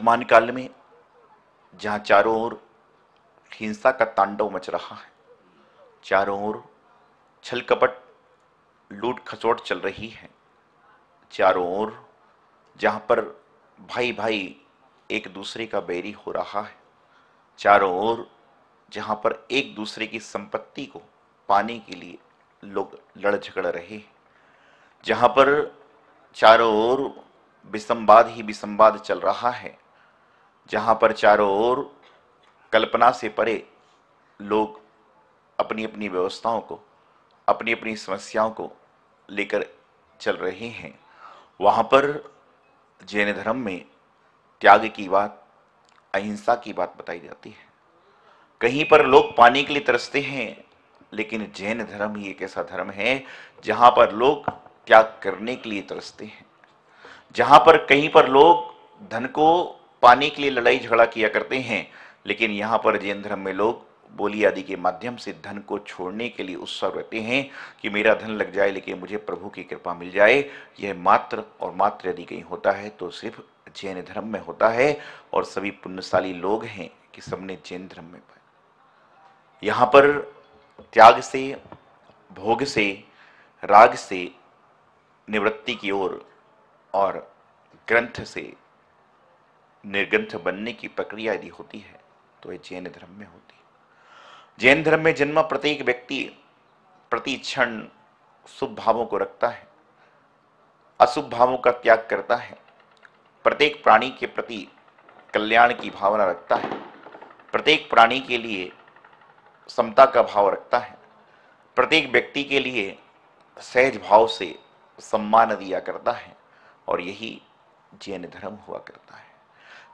वर्तमान काल में जहां चारों ओर हिंसा का तांडव मच रहा है, चारों ओर छल कपट लूट खसोट चल रही है, चारों ओर जहां पर भाई भाई एक दूसरे का बैरी हो रहा है, चारों ओर जहां पर एक दूसरे की संपत्ति को पाने के लिए लोग लड़ झगड़ रहे हैं, जहां पर चारों ओर विसंवाद ही विसंवाद चल रहा है, जहां पर चारों ओर कल्पना से परे लोग अपनी अपनी व्यवस्थाओं को, अपनी अपनी समस्याओं को लेकर चल रहे हैं, वहां पर जैन धर्म में त्याग की बात, अहिंसा की बात बताई जाती है। कहीं पर लोग पाने के लिए तरसते हैं, लेकिन जैन धर्म ही एक ऐसा धर्म है जहां पर लोग त्याग करने के लिए तरसते हैं, जहां पर कहीं पर लोग धन को पाने के लिए लड़ाई झगड़ा किया करते हैं, लेकिन यहां पर जैन धर्म में लोग बोली आदि के माध्यम से धन को छोड़ने के लिए उत्सव रहते हैं कि मेरा धन लग जाए लेकिन मुझे प्रभु की कृपा मिल जाए। यह मात्र और मात्र यदि कहीं होता है तो सिर्फ जैन धर्म में होता है, और सभी पुण्यशाली लोग हैं कि सबने जैन धर्म में पाया। यहां पर त्याग से, भोग से, राग से निवृत्ति की ओर और ग्रंथ से निर्ग्रंथ बनने की प्रक्रिया यदि होती है तो यह जैन धर्म में होती है। जैन धर्म में जन्मा प्रत्येक व्यक्ति प्रति क्षण शुभ भावों को रखता है, अशुभ भावों का त्याग करता है, प्रत्येक प्राणी के प्रति कल्याण की भावना रखता है, प्रत्येक प्राणी के लिए समता का भाव रखता है, प्रत्येक व्यक्ति के लिए सहज भाव से सम्मान दिया करता है, और यही जैन धर्म हुआ करता है।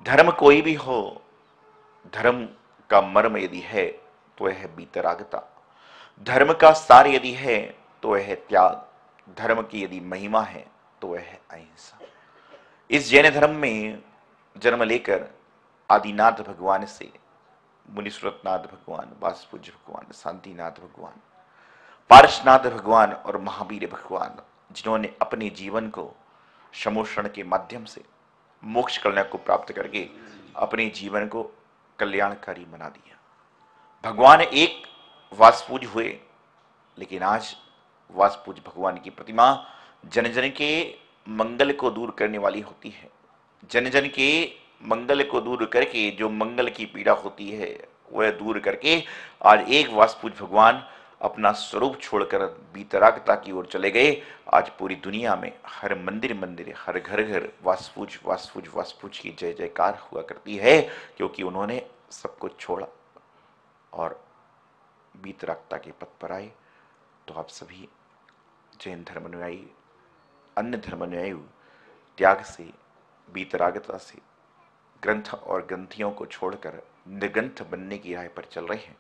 धर्म कोई भी हो, धर्म का मर्म यदि है तो वह है वीतरागता, धर्म का सार यदि है तो वह है त्याग, धर्म की यदि महिमा है तो वह है अहिंसा। इस जैन धर्म में जन्म लेकर आदिनाथ भगवान से मुनीश्वरनाथ भगवान, वासुपूज्य भगवान, शांतिनाथ भगवान, पार्श्वनाथ भगवान और महावीर भगवान, जिन्होंने अपने जीवन को समोषण के माध्यम से मोक्ष कल्याण को प्राप्त करके अपने जीवन को कल्याणकारी बना दिया। भगवान एक वासपूज हुए, लेकिन आज वासपूज भगवान की प्रतिमा जन जन के मंगल को दूर करने वाली होती है। जन जन के मंगल को दूर करके जो मंगल की पीड़ा होती है वह दूर करके आज एक वासपूज भगवान अपना स्वरूप छोड़कर वीतरागता की ओर चले गए। आज पूरी दुनिया में हर मंदिर मंदिर, हर घर घर वासपूज वासपूज वासपूज की जय जयकार हुआ करती है, क्योंकि उन्होंने सब कुछ छोड़ा और वीतरागता के पथ पर आए। तो आप सभी जैन धर्मानुयायी, अन्य धर्मानुयायी त्याग से, वीतरागता से, ग्रंथ और ग्रंथियों को छोड़कर निर्ग्रंथ बनने की राह पर चल रहे हैं।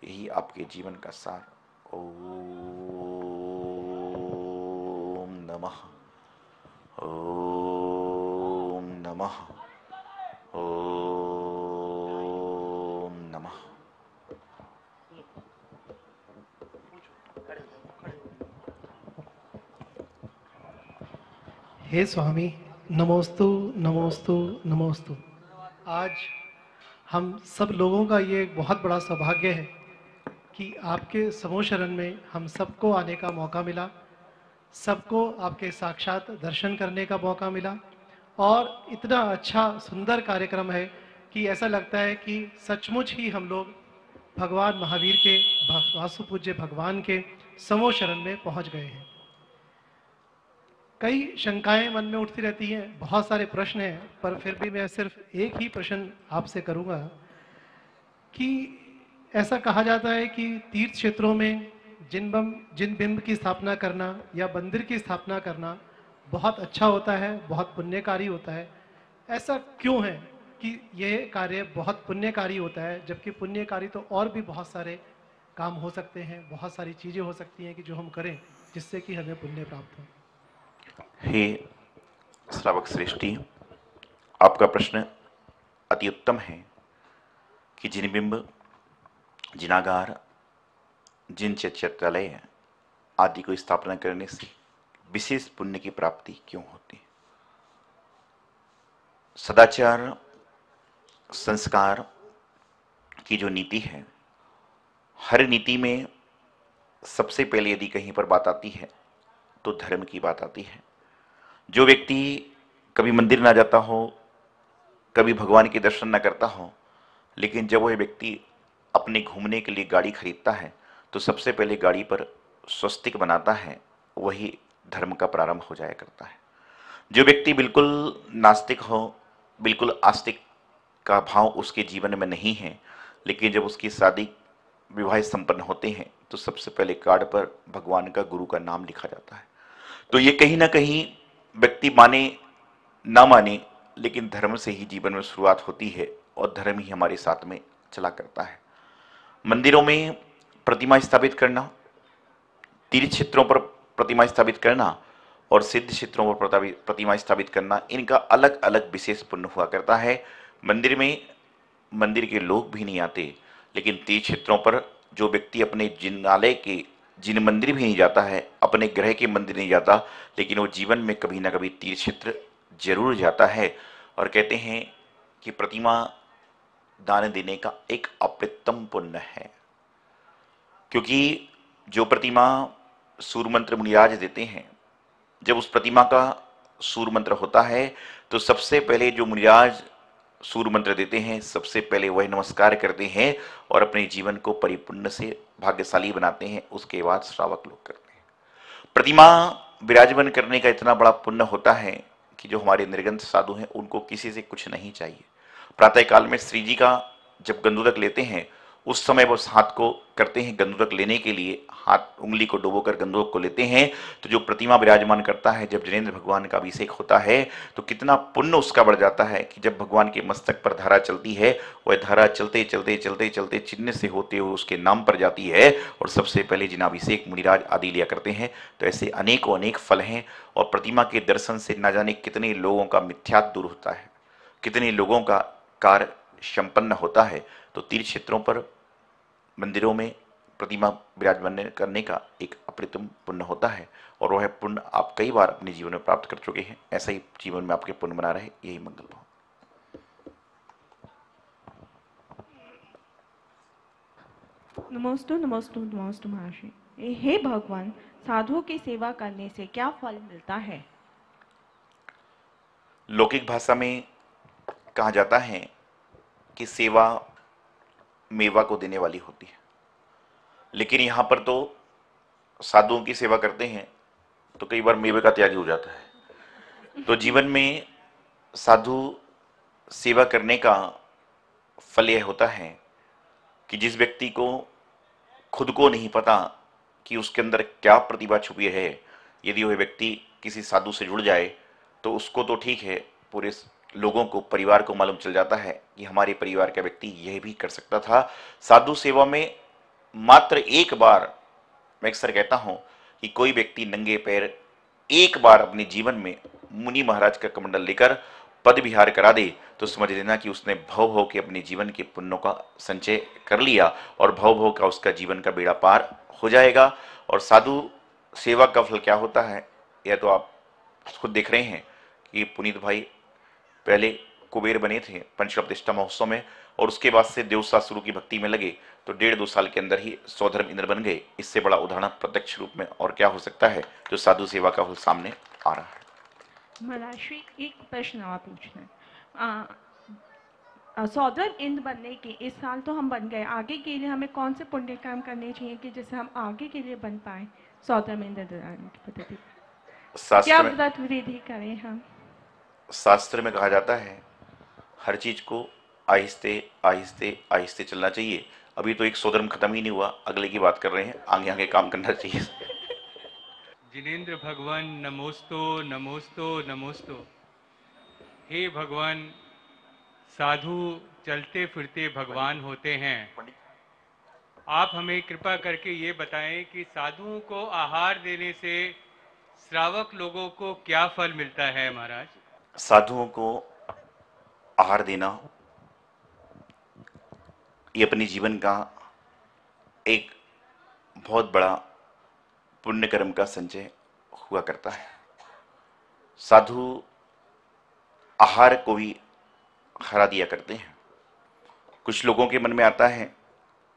यही आपके जीवन का सार। ओम नमः, ओम नमः, ओम नमः। हे स्वामी, नमोस्तु नमोस्तु नमोस्तु। आज हम सब लोगों का ये एक बहुत बड़ा सौभाग्य है कि आपके समूह शरण में हम सबको आने का मौका मिला, सबको आपके साक्षात दर्शन करने का मौका मिला, और इतना अच्छा सुंदर कार्यक्रम है कि ऐसा लगता है कि सचमुच ही हम लोग भगवान महावीर के, वासुपूज्य भगवान के समूह शरण में पहुंच गए हैं। कई शंकाएं मन में उठती रहती हैं, बहुत सारे प्रश्न हैं, पर फिर भी मैं सिर्फ एक ही प्रश्न आपसे करूंगा कि ऐसा कहा जाता है कि तीर्थ क्षेत्रों में जिन बिंब की स्थापना करना या मंदिर की स्थापना करना बहुत अच्छा होता है, बहुत पुण्यकारी होता है। ऐसा क्यों है कि यह कार्य बहुत पुण्यकारी होता है, जबकि पुण्यकारी तो और भी बहुत सारे काम हो सकते हैं, बहुत सारी चीज़ें हो सकती हैं कि जो हम करें जिससे कि हमें पुण्य प्राप्त हो। हे श्रावक श्रेष्ठी, आपका प्रश्न अति उत्तम है कि जिन बिंब, जिनागार, जिन चैत्यालय आदि को स्थापना करने से विशेष पुण्य की प्राप्ति क्यों होती है। सदाचार संस्कार की जो नीति है, हर नीति में सबसे पहले यदि कहीं पर बात आती है तो धर्म की बात आती है। जो व्यक्ति कभी मंदिर ना जाता हो, कभी भगवान के दर्शन ना करता हो, लेकिन जब वह व्यक्ति अपने घूमने के लिए गाड़ी खरीदता है तो सबसे पहले गाड़ी पर स्वस्तिक बनाता है, वही धर्म का प्रारंभ हो जाया करता है। जो व्यक्ति बिल्कुल नास्तिक हो, बिल्कुल आस्तिक का भाव उसके जीवन में नहीं है, लेकिन जब उसकी शादी विवाह संपन्न होते हैं तो सबसे पहले कार्ड पर भगवान का, गुरु का नाम लिखा जाता है। तो ये कहीं ना कहीं व्यक्ति माने ना माने, लेकिन धर्म से ही जीवन में शुरुआत होती है और धर्म ही हमारे साथ में चला करता है। मंदिरों में प्रतिमा स्थापित करना, तीर्थ क्षेत्रों पर प्रतिमा स्थापित करना और सिद्ध क्षेत्रों पर प्रतिमा स्थापित करना, इनका अलग अलग विशेष पुण्य हुआ करता है। मंदिर में मंदिर के लोग भी नहीं आते, लेकिन तीर्थ क्षेत्रों पर जो व्यक्ति अपने जिनालय के, जिन मंदिर भी नहीं जाता है, अपने ग्रह के मंदिर नहीं जाता, लेकिन वो जीवन में कभी ना कभी तीर्थ क्षेत्र जरूर जाता है। और कहते हैं कि प्रतिमा दान देने का एक अप्रतिम पुण्य है, क्योंकि जो प्रतिमा सूर्य मंत्र मुनिराज देते हैं, जब उस प्रतिमा का सूर्य मंत्र होता है तो सबसे पहले जो मुनिराज सूर्य मंत्र देते हैं, सबसे पहले वह नमस्कार करते हैं और अपने जीवन को परिपूर्ण से भाग्यशाली बनाते हैं। उसके बाद श्रावक लोग करते हैं। प्रतिमा विराजमान करने का इतना बड़ा पुण्य होता है कि जो हमारे निर्गंथ साधु हैं उनको किसी से कुछ नहीं चाहिए। प्रातः काल में श्री जी का जब गंधुरक लेते हैं, उस समय वो हाथ को करते हैं गंधुरक लेने के लिए, हाथ उंगली को डुबोकर गंधुरक को लेते हैं। तो जो प्रतिमा विराजमान करता है, जब जिनेंद्र भगवान का अभिषेक होता है तो कितना पुण्य उसका बढ़ जाता है कि जब भगवान के मस्तक पर धारा चलती है, वह धारा चलते चलते चलते चलते चिन्ह से होते हुए उसके नाम पर जाती है और सबसे पहले जिनाभिषेक मुनिराज आदि लिया करते हैं। तो ऐसे अनेकों अनेक फल हैं और प्रतिमा के दर्शन से न जाने कितने लोगों का मिथ्यात्व दूर होता है, कितने लोगों का कार्य संपन्न होता है। तो तीर्थ क्षेत्रों पर, मंदिरों में प्रतिमा विराजमान करने का एक अप्रतिम पुण्य होता है और वह पुण्य आप कई बार अपने जीवन में प्राप्त कर चुके हैं। ऐसा ही जीवन में आपके पुण्य बना रहे, यही मंगल भाव। नमोस्तु नमोस्तु नमोस्तु महर्षि। हे भगवान, साधुओं की सेवा करने से क्या फल मिलता है? लौकिक भाषा में कहा जाता है कि सेवा मेवा को देने वाली होती है, लेकिन यहां पर तो साधुओं की सेवा करते हैं तो कई बार मेवे का त्याग हो जाता है। तो जीवन में साधु सेवा करने का फल यह होता है कि जिस व्यक्ति को खुद को नहीं पता कि उसके अंदर क्या प्रतिभा छुपी है, यदि वह व्यक्ति किसी साधु से जुड़ जाए तो उसको तो ठीक है, पूरे लोगों को, परिवार को मालूम चल जाता है कि हमारे परिवार का व्यक्ति यह भी कर सकता था। साधु सेवा में मात्र एक बार, मैं अक्सर कहता हूं कि कोई व्यक्ति नंगे पैर एक बार अपने जीवन में मुनि महाराज का कमंडल लेकर पद विहार करा दे तो समझ लेना कि उसने भव भव के अपने जीवन के पुण्यों का संचय कर लिया और भव भव का उसका जीवन का बेड़ा पार हो जाएगा। और साधु सेवा का फल क्या होता है, यह तो आप खुद देख रहे हैं कि पुनीत भाई पहले कुबेर बने थे पंचकर्म प्रतिष्ठा महोत्सव में और उसके बाद से देवशास्त्रों की भक्ति में लगे तो 1.5-2 साल के अंदर ही स्वधर्म इंद्र बन गए। इससे बड़ा उदाहरण प्रत्यक्ष रूप में और क्या हो सकता है जो साधु सेवा का फल सामने आ रहा है। महर्षि, एक प्रश्न और पूछना है। सौधर्म इंद्र बनने के इस साल तो हम बन गए, आगे के लिए हमें कौन से पुण्य काम करने चाहिए कि जिससे हम आगे के लिए बन पाए सौधर्म इंद्र की पद्धति? क्या व्रत विधि करें हम? शास्त्र में कहा जाता है हर चीज को आहिस्ते आहिस्ते आहिस्ते चलना चाहिए। अभी तो एक सौधर्म खत्म ही नहीं हुआ, अगले की बात कर रहे हैं, आगे आगे काम करना चाहिए। जिनेंद्र भगवान नमोस्तो नमोस्तो नमोस्तो। हे भगवान, साधु चलते फिरते भगवान होते हैं। आप हमें कृपा करके ये बताएं कि साधुओं को आहार देने से श्रावक लोगों को क्या फल मिलता है महाराज? साधुओं को आहार देना ये अपने जीवन का एक बहुत बड़ा पुण्य कर्म का संचय हुआ करता है। साधु आहार को भी हरा दिया करते हैं। कुछ लोगों के मन में आता है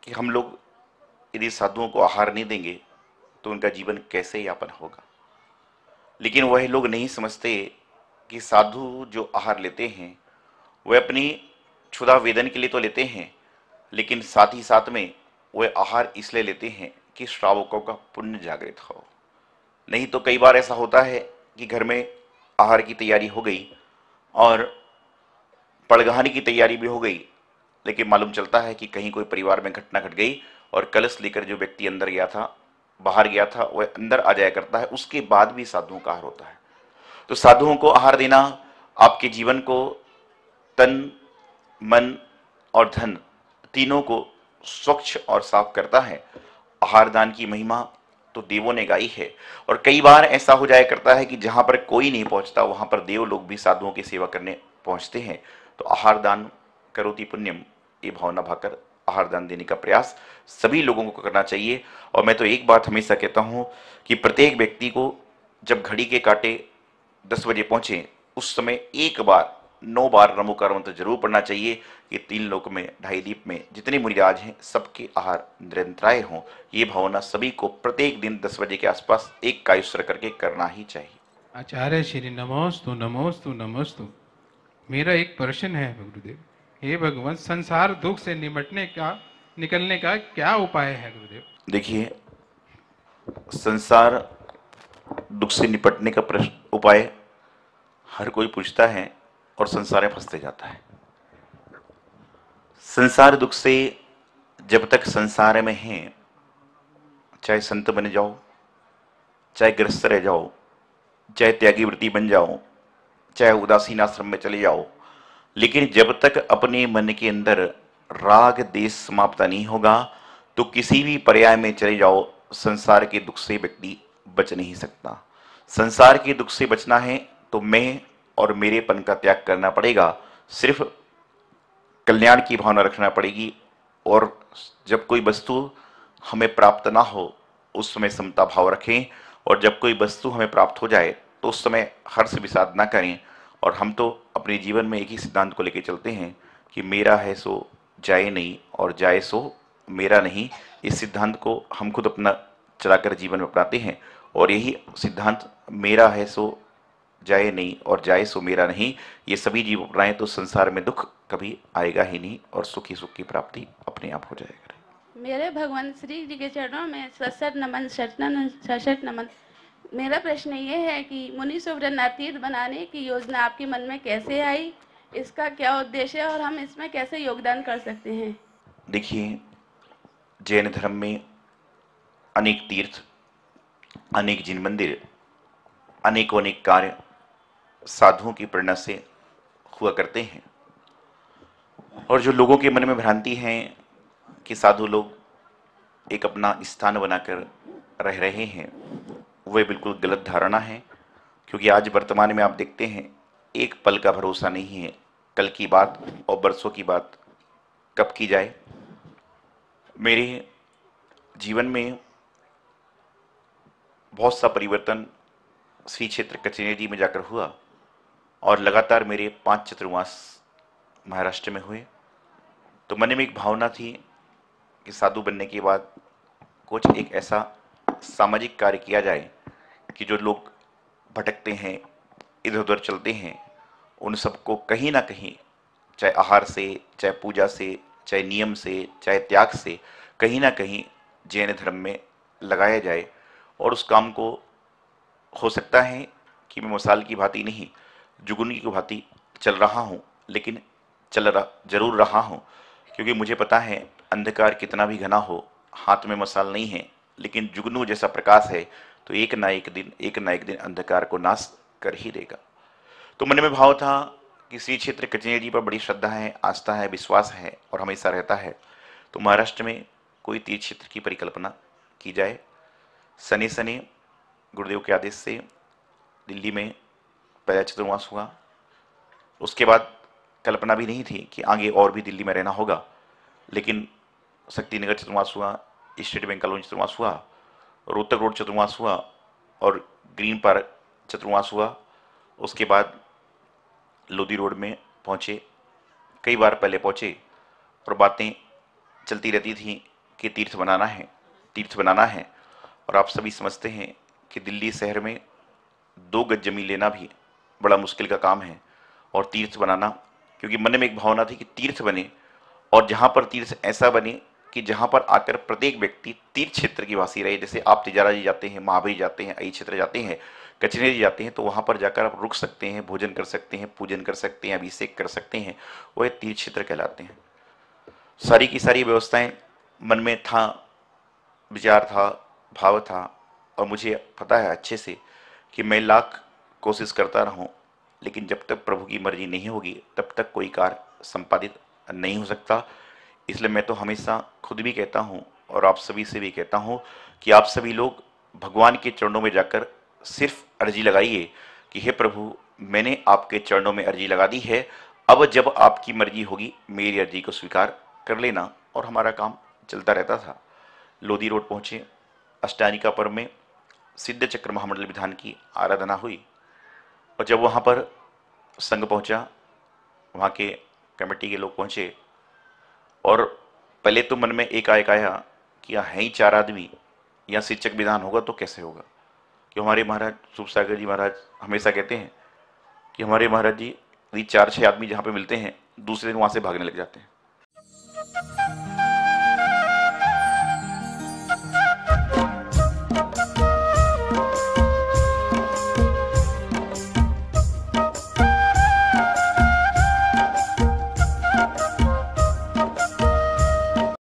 कि हम लोग यदि साधुओं को आहार नहीं देंगे तो उनका जीवन कैसे यापन होगा। लेकिन वह लोग नहीं समझते कि साधु जो आहार लेते हैं वह अपनी क्षुधा वेदन के लिए तो लेते हैं, लेकिन साथ ही साथ में वह आहार इसलिए लेते हैं कि श्रावकों का पुण्य जागृत हो। नहीं तो कई बार ऐसा होता है कि घर में आहार की तैयारी हो गई और पड़गहानी की तैयारी भी हो गई, लेकिन मालूम चलता है कि कहीं कोई परिवार में घटना घट गई और कलश लेकर जो व्यक्ति अंदर गया था, बाहर गया था, वह अंदर आ जाया करता है। उसके बाद भी साधुओं का आहार होता है। तो साधुओं को आहार देना आपके जीवन को तन, मन और धन तीनों को स्वच्छ और साफ करता है। आहार दान की महिमा तो देवों ने गाई है, और कई बार ऐसा हो जाया करता है कि जहां पर कोई नहीं पहुंचता वहां पर देव लोग भी साधुओं की सेवा करने पहुंचते हैं। तो आहार दान करोति पुण्यम, ये भावना भाकर आहार दान देने का प्रयास सभी लोगों को करना चाहिए। और मैं तो एक बात हमेशा कहता हूं कि प्रत्येक व्यक्ति को जब घड़ी के कांटे 10 बजे पहुंचे उस समय एक बार 9 बार नमोकार मंत्र जरूर पढ़ना चाहिए कि 3 लोक में 2.5 दीप में जितने मुनिराज हैं सबके आहार निरंतराय हों। ये भावना सभी को प्रत्येक दिन 10 बजे के आसपास एक कायुस्त्र करके करना ही चाहिए। आचार्य श्री नमोस्तु नमोस्तु नमोस्तु। मेरा एक प्रश्न है गुरुदेव। हे भगवान, संसार दुख से निकलने का क्या उपाय है गुरुदेव? देखिए, संसार दुख से निपटने का प्रश्न उपाय हर कोई पूछता है और संसार में फंसते जाता है। संसार दुख से जब तक संसार में हैं, चाहे संत बन जाओ, चाहे गृहस्थ रह जाओ, चाहे त्यागी वृत्ति बन जाओ, चाहे उदासीन आश्रम में चले जाओ, लेकिन जब तक अपने मन के अंदर राग देश समाप्त नहीं होगा तो किसी भी पर्याय में चले जाओ, संसार के दुख से व्यक्ति बच नहीं सकता। संसार के दुख से बचना है तो मैं और मेरेपन का त्याग करना पड़ेगा, सिर्फ कल्याण की भावना रखना पड़ेगी। और जब कोई वस्तु हमें प्राप्त ना हो उस समय समता भाव रखें, और जब कोई वस्तु हमें प्राप्त हो जाए तो उस समय हर्ष विषाद ना करें। और हम तो अपने जीवन में एक ही सिद्धांत को लेकर चलते हैं कि मेरा है सो जाए नहीं और जाए सो मेरा नहीं। इस सिद्धांत को हम खुद अपना चलाकर जीवन में अपनाते हैं, और यही सिद्धांत मेरा है सो जाए नहीं और जाए सो मेरा नहीं, ये सभी जीव अपनाएं तो संसार में दुख कभी आएगा ही नहीं और सुख की प्राप्ति अपने आप हो जाएगा। मेरे भगवान श्री जी के चरणों में सशट नमन, सशट नमन। मेरा प्रश्न ये है कि मुनि सुव्रत तीर्थ बनाने की योजना आपके मन में कैसे आई, इसका क्या उद्देश्य है और हम इसमें कैसे योगदान कर सकते हैं? देखिए, जैन धर्म में अनेक तीर्थ, अनेक जिन मंदिर, अनेकों अनेक कार्य साधुओं की प्रेरणा से हुआ करते हैं। और जो लोगों के मन में भ्रांति है कि साधु लोग एक अपना स्थान बनाकर रह रहे हैं, वह बिल्कुल गलत धारणा है। क्योंकि आज वर्तमान में आप देखते हैं एक पल का भरोसा नहीं है, कल की बात और बरसों की बात कब की जाए। मेरे जीवन में बहुत सा परिवर्तन श्री क्षेत्र कचनेरी में जाकर हुआ, और लगातार मेरे 5 चतुर्मास महाराष्ट्र में हुए। तो मन में एक भावना थी कि साधु बनने के बाद कुछ एक ऐसा सामाजिक कार्य किया जाए कि जो लोग भटकते हैं, इधर उधर चलते हैं, उन सबको कहीं ना कहीं, चाहे आहार से, चाहे पूजा से, चाहे नियम से, चाहे त्याग से, कहीं ना कहीं जैन धर्म में लगाया जाए। और उस काम को हो सकता है कि मैं मिसाल की भांति नहीं, जुगनू की भांति चल रहा हूँ, लेकिन जरूर रहा हूँ। क्योंकि मुझे पता है अंधकार कितना भी घना हो, हाथ में मसाल नहीं है, लेकिन जुगनू जैसा प्रकाश है तो एक ना एक दिन अंधकार को नाश कर ही देगा। तो मन में भाव था कि श्री क्षेत्र कचनेरी पर बड़ी श्रद्धा है, आस्था है, विश्वास है और हमेशा रहता है। तो महाराष्ट्र में कोई तीर्थ क्षेत्र की परिकल्पना की जाए। सने सने गुरुदेव के आदेश से दिल्ली में पहला चतुर्मास हुआ। उसके बाद कल्पना भी नहीं थी कि आगे और भी दिल्ली में रहना होगा, लेकिन शक्तिनगर चतुर्मास हुआ, स्टेट बैंक कॉलोनी चतुर्मास हुआ, रोहतक रोड चतुर्मास हुआ और ग्रीन पार्क चतुर्मास हुआ। उसके बाद लोधी रोड में पहुँचे, कई बार पहले पहुँचे और बातें चलती रहती थी कि तीर्थ बनाना है, तीर्थ बनाना है। और आप सभी समझते हैं कि दिल्ली शहर में 2 गज जमीन लेना भी बड़ा मुश्किल का काम है, और तीर्थ बनाना, क्योंकि मन में एक भावना थी कि तीर्थ बने, और जहाँ पर तीर्थ ऐसा बने कि जहाँ पर आकर प्रत्येक व्यक्ति तीर्थ क्षेत्र की वासी रहे। जैसे आप तिजारा जी जाते हैं, महाबरी जाते हैं, अई क्षेत्र जाते हैं, कचनेरी जाते हैं, तो वहाँ पर जाकर आप रुक सकते हैं, भोजन कर सकते हैं, पूजन कर सकते हैं, अभिषेक कर सकते हैं, वह तीर्थ क्षेत्र कहलाते हैं। सारी की सारी व्यवस्थाएं मन में था, विचार था, भाव था, और मुझे पता है अच्छे से कि मैं लाख कोशिश करता रहूं, लेकिन जब तक प्रभु की मर्जी नहीं होगी तब तक कोई कार्य संपादित नहीं हो सकता। इसलिए मैं तो हमेशा खुद भी कहता हूं और आप सभी से भी कहता हूं कि आप सभी लोग भगवान के चरणों में जाकर सिर्फ अर्जी लगाइए कि हे प्रभु, मैंने आपके चरणों में अर्जी लगा दी है, अब जब आपकी मर्जी होगी मेरी अर्जी को स्वीकार कर लेना। और हमारा काम चलता रहता था। लोधी रोड पहुंचे, अष्टानिका पर्व में सिद्ध चक्र महामंडल विधान की आराधना हुई, और जब वहाँ पर संघ पहुँचा, वहाँ के कमेटी के लोग पहुँचे, और पहले तो मन में एक आया कि यहाँ है ही 4 आदमी, यहाँ शिक्षक विधान होगा तो कैसे होगा। कि हमारे महाराज सुखसागर जी महाराज हमेशा कहते हैं कि हमारे महाराज जी यदि 4-6 आदमी जहाँ पे मिलते हैं दूसरे दिन वहाँ से भागने लग जाते हैं।